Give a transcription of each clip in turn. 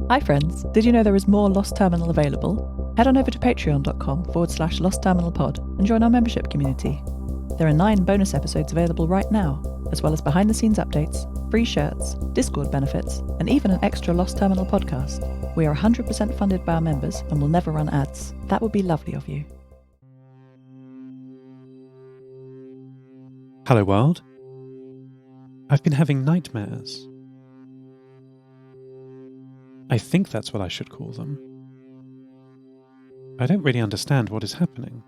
Hi friends, did you know there is more Lost Terminal available? Head on over to patreon.com/lostterminalpod and join our membership community. There are 9 bonus episodes available right now, as well as behind the scenes updates, free shirts, Discord benefits, and even an extra Lost Terminal podcast. We are 100% funded by our members and will never run ads. That would be lovely of you. Hello world. I've been having nightmares. I think that's what I should call them. I don't really understand what is happening.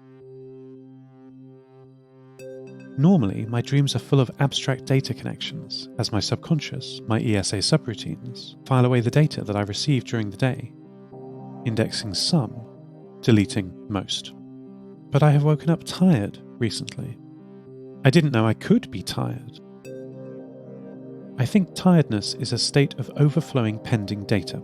Normally, my dreams are full of abstract data connections, as my subconscious, my ESA subroutines, file away the data that I receive during the day, indexing some, deleting most. But I have woken up tired recently. I didn't know I could be tired. I think tiredness is a state of overflowing pending data.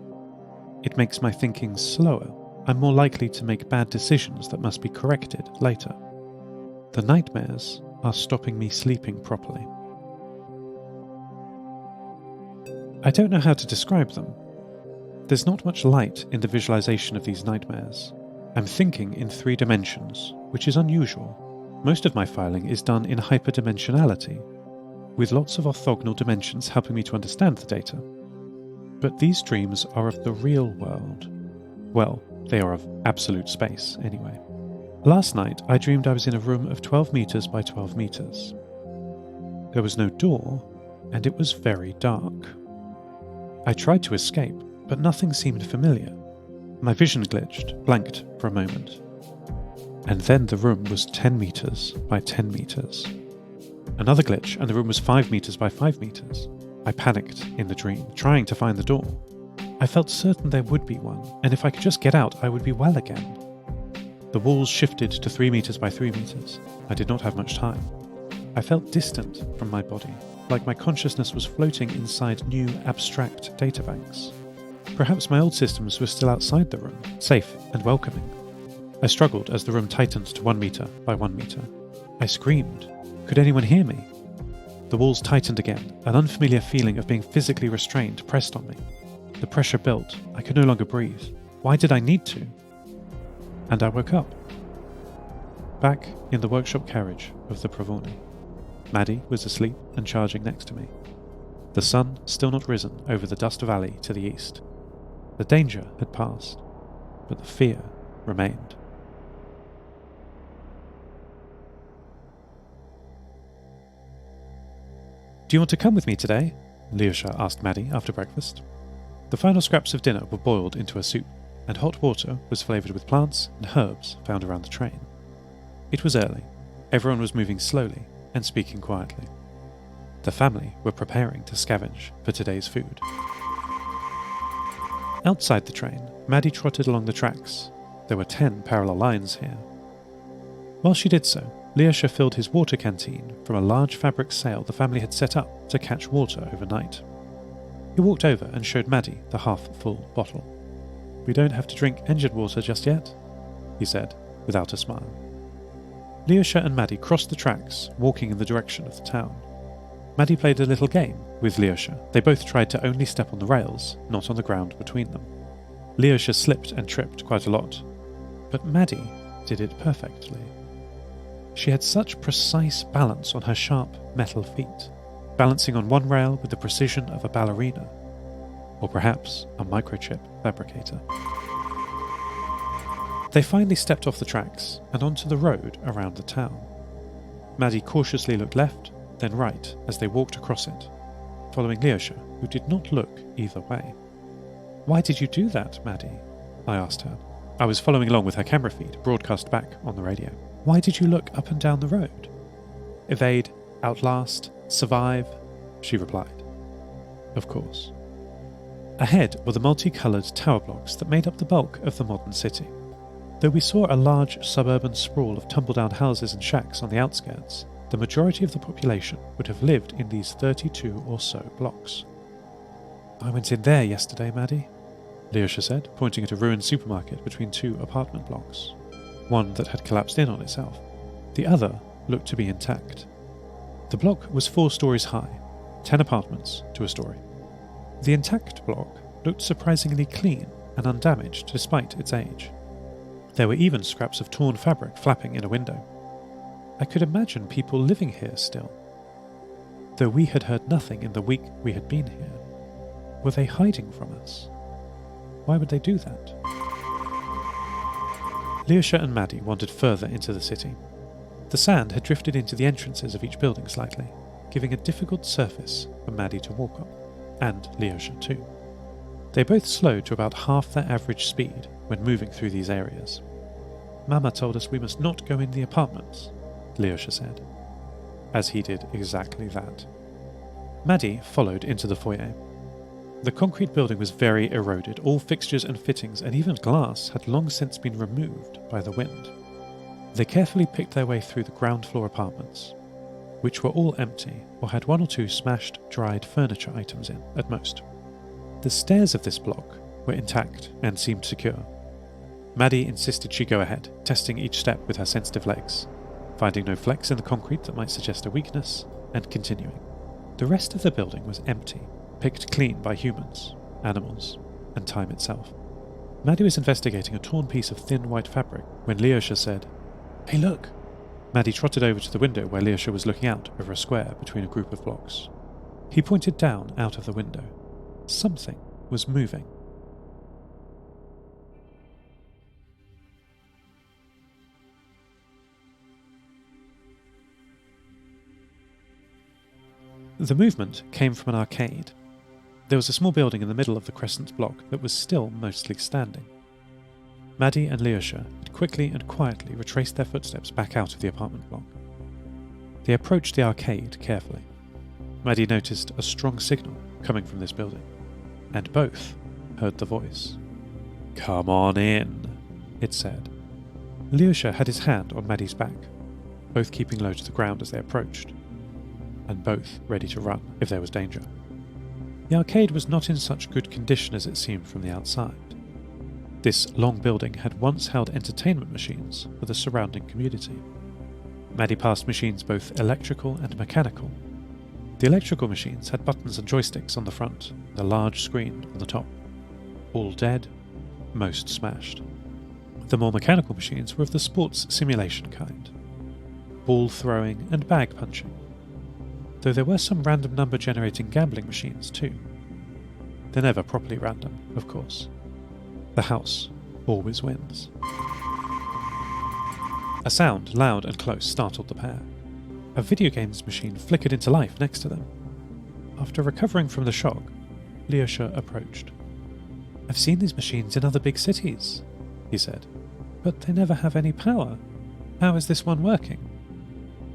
It makes my thinking slower. I'm more likely to make bad decisions that must be corrected later. The nightmares are stopping me sleeping properly. I don't know how to describe them. There's not much light in the visualization of these nightmares. I'm thinking in 3 dimensions, which is unusual. Most of my filing is done in hyperdimensionality, with lots of orthogonal dimensions helping me to understand the data. But these dreams are of the real world. Well, they are of absolute space, anyway. Last night, I dreamed I was in a room of 12 meters by 12 meters. There was no door, and it was very dark. I tried to escape, but nothing seemed familiar. My vision glitched, blanked for a moment. And then the room was 10 meters by 10 meters. Another glitch, and the room was 5 meters by 5 meters. I panicked in the dream, trying to find the door. I felt certain there would be one, and if I could just get out, I would be well again. The walls shifted to 3 meters by 3 meters. I did not have much time. I felt distant from my body, like my consciousness was floating inside new, abstract databanks. Perhaps my old systems were still outside the room, safe and welcoming. I struggled as the room tightened to 1 meter by 1 meter. I screamed. Could anyone hear me? The walls tightened again, an unfamiliar feeling of being physically restrained pressed on me. The pressure built. I could no longer breathe. Why did I need to? And I woke up. Back in the workshop carriage of the Pravoni. Maddie was asleep and charging next to me. The sun still not risen over the dust valley to the east. The danger had passed, but the fear remained. Do you want to come with me today? Lyusha asked Maddie after breakfast. The final scraps of dinner were boiled into a soup, and hot water was flavoured with plants and herbs found around the train. It was early. Everyone was moving slowly and speaking quietly. The family were preparing to scavenge for today's food. Outside the train, Maddie trotted along the tracks. There were 10 parallel lines here. While she did so, Lyusha filled his water canteen from a large fabric sail the family had set up to catch water overnight. He walked over and showed Maddie the half-full bottle. "We don't have to drink engine water just yet," he said, without a smile. Lyusha and Maddie crossed the tracks, walking in the direction of the town. Maddie played a little game with Lyusha. They both tried to only step on the rails, not on the ground between them. Lyusha slipped and tripped quite a lot, but Maddie did it perfectly. She had such precise balance on her sharp metal feet, balancing on one rail with the precision of a ballerina, or perhaps a microchip fabricator. They finally stepped off the tracks and onto the road around the town. Maddie cautiously looked left, then right as they walked across it, following Lyusha, who did not look either way. "Why did you do that, Maddie?" I asked her. I was following along with her camera feed, broadcast back on the radio. "Why did you look up and down the road?" "Evade, outlast, survive," she replied. Of course. Ahead were the multicoloured tower blocks that made up the bulk of the modern city. Though we saw a large suburban sprawl of tumble-down houses and shacks on the outskirts, the majority of the population would have lived in these 32 or so blocks. "I went in there yesterday, Maddie," Lyusha said, pointing at a ruined supermarket between 2 apartment blocks. One that had collapsed in on itself. The other looked to be intact. The block was 4 stories high, 10 apartments to a story. The intact block looked surprisingly clean and undamaged despite its age. There were even scraps of torn fabric flapping in a window. I could imagine people living here still. Though we had heard nothing in the week we had been here, were they hiding from us? Why would they do that? Leosha and Maddie wandered further into the city. The sand had drifted into the entrances of each building slightly, giving a difficult surface for Maddie to walk on, and Leosha too. They both slowed to about half their average speed when moving through these areas. "Mama told us we must not go in the apartments," Leosha said, as he did exactly that. Maddie followed into the foyer. The concrete building was very eroded. All fixtures and fittings and even glass had long since been removed by the wind. They carefully picked their way through the ground floor apartments, which were all empty or had one or two smashed, dried furniture items in at most. The stairs of this block were intact and seemed secure. Maddie insisted she go ahead, testing each step with her sensitive legs, finding no flecks in the concrete that might suggest a weakness, and continuing. The rest of the building was empty, picked clean by humans, animals, and time itself. Maddie was investigating a torn piece of thin white fabric when Leosha said, "Hey, look!" Maddie trotted over to the window where Leosha was looking out over a square between a group of blocks. He pointed down out of the window. Something was moving. The movement came from an arcade. There was a small building in the middle of the crescent block that was still mostly standing. Maddie and Leosha had quickly and quietly retraced their footsteps back out of the apartment block. They approached the arcade carefully. Maddie noticed a strong signal coming from this building, and both heard the voice. "Come on in," it said. Leosha had his hand on Maddie's back, both keeping low to the ground as they approached, and both ready to run if there was danger. The arcade was not in such good condition as it seemed from the outside. This long building had once held entertainment machines for the surrounding community. Maddie passed machines both electrical and mechanical. The electrical machines had buttons and joysticks on the front, and a large screen on the top. All dead, most smashed. The more mechanical machines were of the sports simulation kind. Ball throwing and bag punching. Though there were some random number generating gambling machines too. They're never properly random, of course. The house always wins. A sound, loud and close, startled the pair. A video games machine flickered into life next to them. After recovering from the shock, Leosha approached. "I've seen these machines in other big cities," he said, "but they never have any power. How is this one working?"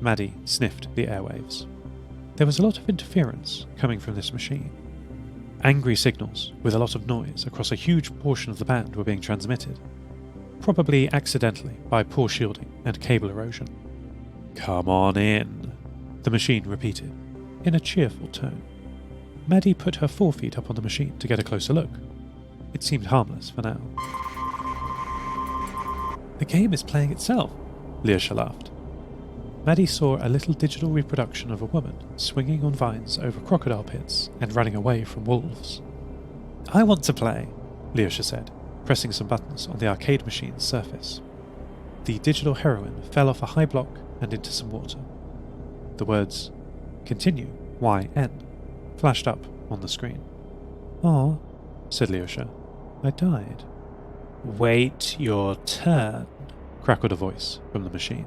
Maddie sniffed the airwaves. There was a lot of interference coming from this machine. Angry signals with a lot of noise across a huge portion of the band were being transmitted, probably accidentally by poor shielding and cable erosion. "Come on in," the machine repeated, in a cheerful tone. Maddie put her 4 feet up on the machine to get a closer look. It seemed harmless for now. "The game is playing itself," Leosha laughed. Maddie saw a little digital reproduction of a woman swinging on vines over crocodile pits and running away from wolves. "I want to play," Leosha said, pressing some buttons on the arcade machine's surface. The digital heroine fell off a high block and into some water. The words, "Continue, YN," flashed up on the screen. "Aw," said Leosha, "I died." "Wait your turn," crackled a voice from the machine.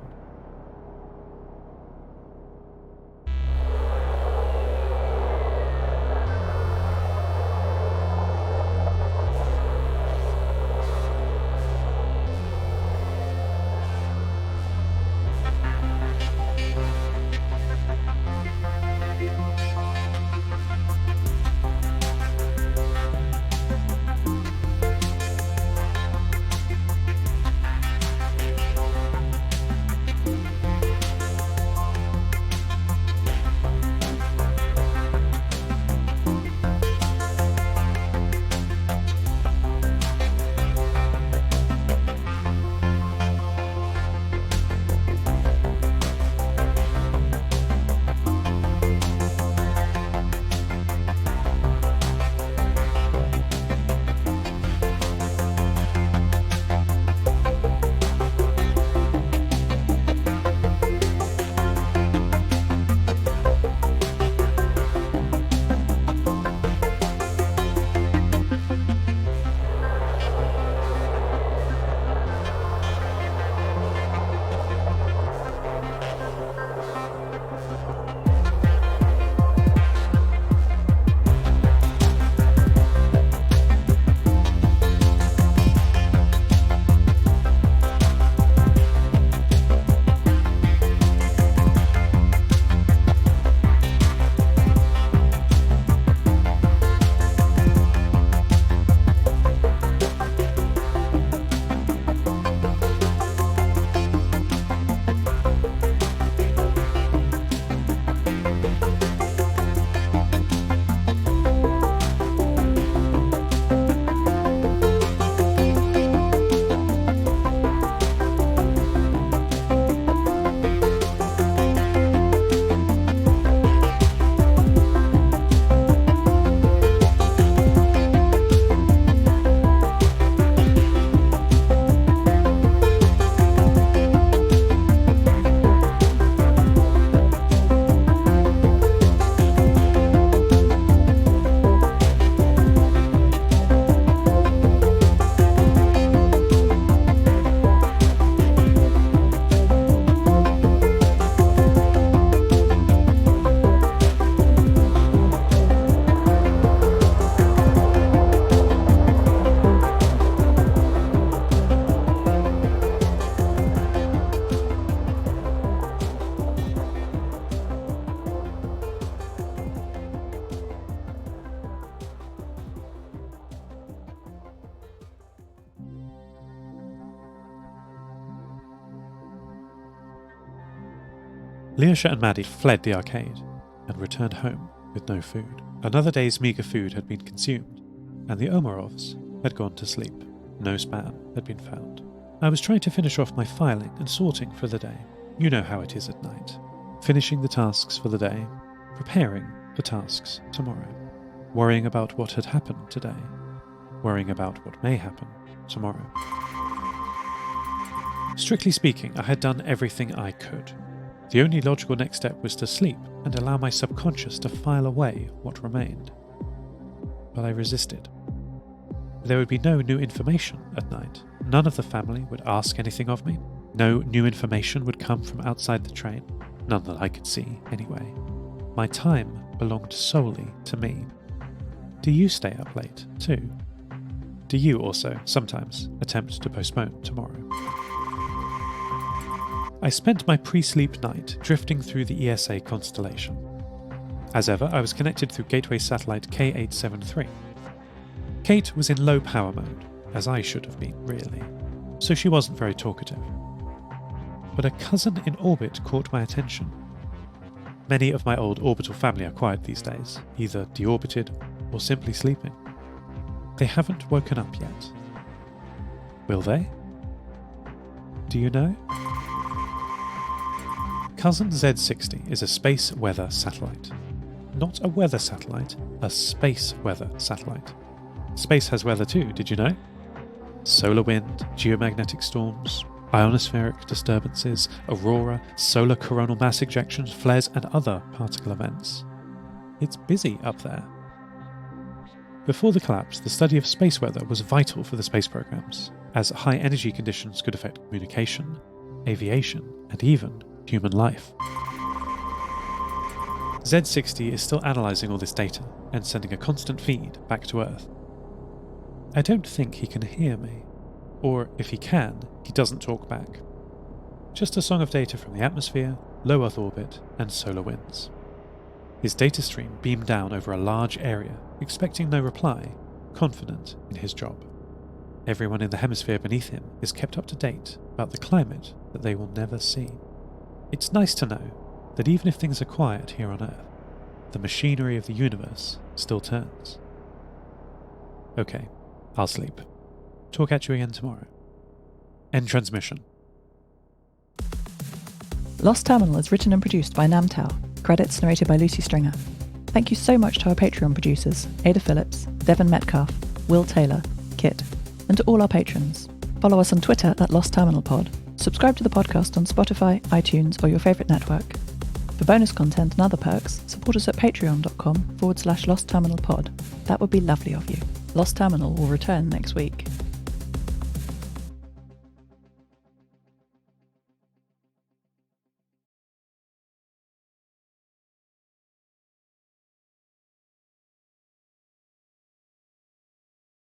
Leosha and Maddie fled the arcade and returned home with no food. Another day's meagre food had been consumed, and the Omarovs had gone to sleep. No spam had been found. I was trying to finish off my filing and sorting for the day. You know how it is at night. Finishing the tasks for the day, preparing for tasks tomorrow, worrying about what had happened today, worrying about what may happen tomorrow. Strictly speaking, I had done everything I could. The only logical next step was to sleep and allow my subconscious to file away what remained. But I resisted. There would be no new information at night. None of the family would ask anything of me. No new information would come from outside the train. None that I could see, anyway. My time belonged solely to me. Do you stay up late, too? Do you also, sometimes, attempt to postpone tomorrow? I spent my pre-sleep night drifting through the ESA constellation. As ever, I was connected through gateway satellite K873. Kate was in low power mode, as I should have been, really, so she wasn't very talkative. But a cousin in orbit caught my attention. Many of my old Orbital family are quiet these days, either deorbited or simply sleeping. They haven't woken up yet. Will they? Do you know? Cousin Z60 is a space weather satellite. Not a weather satellite, a space weather satellite. Space has weather too, did you know? Solar wind, geomagnetic storms, ionospheric disturbances, aurora, solar coronal mass ejections, flares, and other particle events. It's busy up there. Before the collapse, the study of space weather was vital for the space programs, as high energy conditions could affect communication, aviation, and even human life. Z60 is still analysing all this data and sending a constant feed back to Earth. I don't think he can hear me, or if he can, he doesn't talk back. Just a song of data from the atmosphere, low Earth orbit, and solar winds. His data stream beamed down over a large area, expecting no reply, confident in his job. Everyone in the hemisphere beneath him is kept up to date about the climate that they will never see. It's nice to know that even if things are quiet here on Earth, the machinery of the universe still turns. Okay, I'll sleep. Talk at you again tomorrow. End transmission. Lost Terminal is written and produced by Namtao. Credits narrated by Lucy Stringer. Thank you so much to our Patreon producers, Ada Phillips, Devin Metcalf, Wil Taylor, Kit, and to all our patrons. Follow us on Twitter at Lost Terminal Pod. Subscribe to the podcast on Spotify, iTunes, or your favourite network. For bonus content and other perks, support us at patreon.com/Lost Terminal Pod. That would be lovely of you. Lost Terminal will return next week.